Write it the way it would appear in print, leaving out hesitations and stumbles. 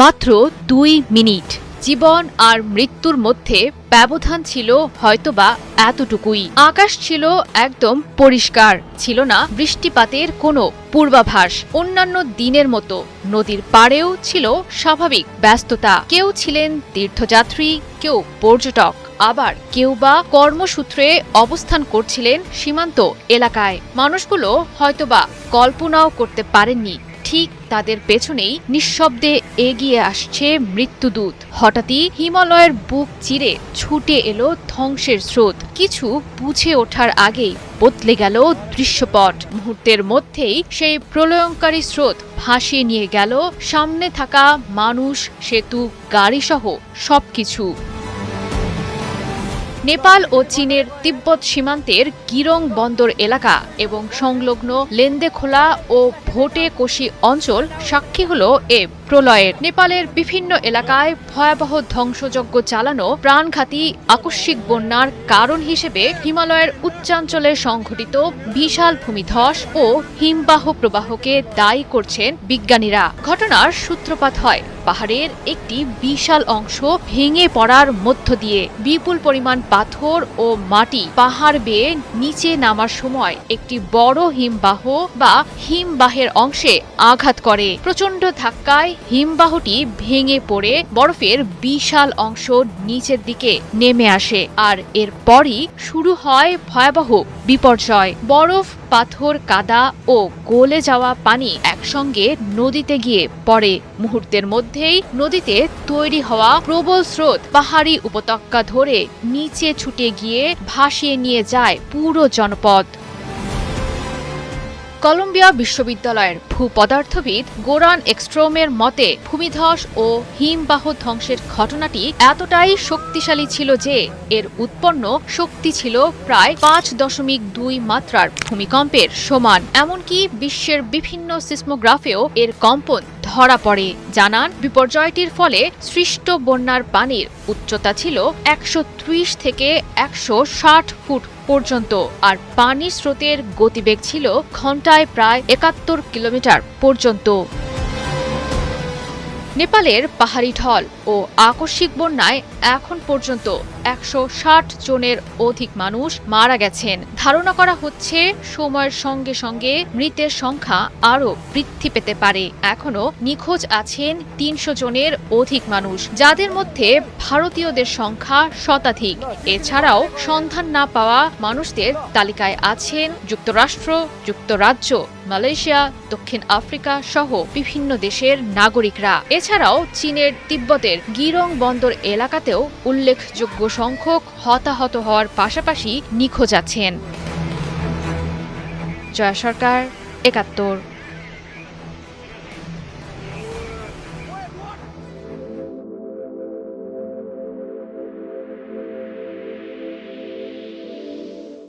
মাত্র 2 মিনিট। জীবন আর মৃত্যুর মধ্যে ব্যবধান ছিল হয়তোবা এতটুকুই। আকাশ ছিল একদম পরিষ্কার, ছিল না বৃষ্টিপাতের কোনো পূর্বাভাস। অন্যান্য দিনের মতো নদীর পাড়েও ছিল স্বাভাবিক ব্যস্ততা। কেউ ছিলেন তীর্থযাত্রী, কেউ পর্যটক, আবার কেউ বা কর্মসূত্রে অবস্থান করছিলেন সীমান্ত এলাকায়। মানুষগুলো হয়তোবা কল্পনাও করতে পারেননি ঠিক তাদের পেছনেই নিঃশব্দে এগিয়ে আসছে মৃত্যুদূত। হঠাৎই হিমালয়ের বুক চিরে ছুটে এলো ধ্বংসের স্রোত। কিছু বুঝে ওঠার আগেই বদলে গেল দৃশ্যপট। মুহূর্তের মধ্যেই সেই প্রলয়ঙ্কারী স্রোত ভাসিয়ে নিয়ে গেল সামনে থাকা মানুষ, সেতু, গাড়িসহ সবকিছু। নেপাল ও চীনের তিব্বত সীমান্তের গিরং বন্দর এলাকা এবং সংলগ্ন লেন্দেখোলা ও ভোটে-কোশি অঞ্চল সাক্ষী হল এ প্রলয়ের। নেপালের বিভিন্ন এলাকায় ভয়াবহ ধ্বংসযজ্ঞ চালানো প্রাণঘাতী আকস্মিক বন্যার কারণ হিসেবে হিমালয়ের উচ্চাঞ্চলে সংঘটিত বিশাল ভূমিধস ও হিমবাহ প্রবাহকে দায়ী করছেন বিজ্ঞানীরা। ঘটনার সূত্রপাত হয় পাহাড়ের একটি বিশাল অংশ ভেঙে পড়ার মধ্য দিয়ে। বিপুল পরিমাণ পাথর ও মাটি পাহাড় বেয়ে নিচে নামার সময় একটি বড় হিমবাহ বা হিমবাহের অংশে আঘাত করে। প্রচণ্ড ধাক্কায় হিমবাহটি ভেঙে পড়ে বরফের বিশাল অংশ নিচের দিকে নেমে আসে, আর এরপরই শুরু হয় ভয়াবহ বিপর্যয়। বরফ, পাথর, কাদা ও গলে যাওয়া পানি একসঙ্গে নদীতে গিয়ে পড়ে। মুহূর্তের মধ্যেই নদীতে তৈরি হওয়া প্রবল স্রোত পাহাড়ি উপত্যকা ধরে নিচে ছুটে গিয়ে ভাসিয়ে নিয়ে যায় পুরো জনপদ। কলম্বিয়া বিশ্ববিদ্যালয়ের ভূপদার্থবিদ গোরান একস্ট্রোমের মতে ভূমিধস ও হিমবাহ ধ্বংসের ঘটনাটি এতটাই শক্তিশালী ছিল যে এর উৎপন্ন শক্তি ছিল প্রায় 5.2 মাত্রার ভূমিকম্পের সমান। এমনকি বিশ্বের বিভিন্ন সিসমোগ্রাফেও এর কম্পন ধরা পড়ে। জানান, বিপর্যয়টির ফলে সৃষ্ট বন্যার পানির উচ্চতা ছিল 130 থেকে 160 ফুট পর্যন্ত, আর পানির স্রোতের গতিবেগ ছিল ঘন্টায় প্রায় 71 কিলোমিটার পর্যন্ত। নেপালের পাহাড়ি ঢল ও আকস্মিক বন্যায় এখন পর্যন্ত 160 জনের অধিক মানুষ মারা গেছেন। ধারণা করা হচ্ছে সময়ের সঙ্গে সঙ্গে মৃতের সংখ্যা আরও বৃদ্ধি পেতে পারে। এখনও নিখোঁজ আছেন 300 জনের অধিক মানুষ, যাদের মধ্যে ভারতীয়দের সংখ্যা শতাধিক। এছাড়াও সন্ধান না পাওয়া মানুষদের তালিকায় আছেন যুক্তরাষ্ট্র, যুক্তরাজ্য, মালয়েশিয়া, দক্ষিণ আফ্রিকা সহ বিভিন্ন দেশের নাগরিকরা। এছাড়াও চীনের তিব্বতের গিরং বন্দর এলাকাতেও উল্লেখযোগ্য সংখ্যক হতাহত হওয়ার পাশাপাশি নিখোঁজ আছেন। জয়া সরকার, ৭১।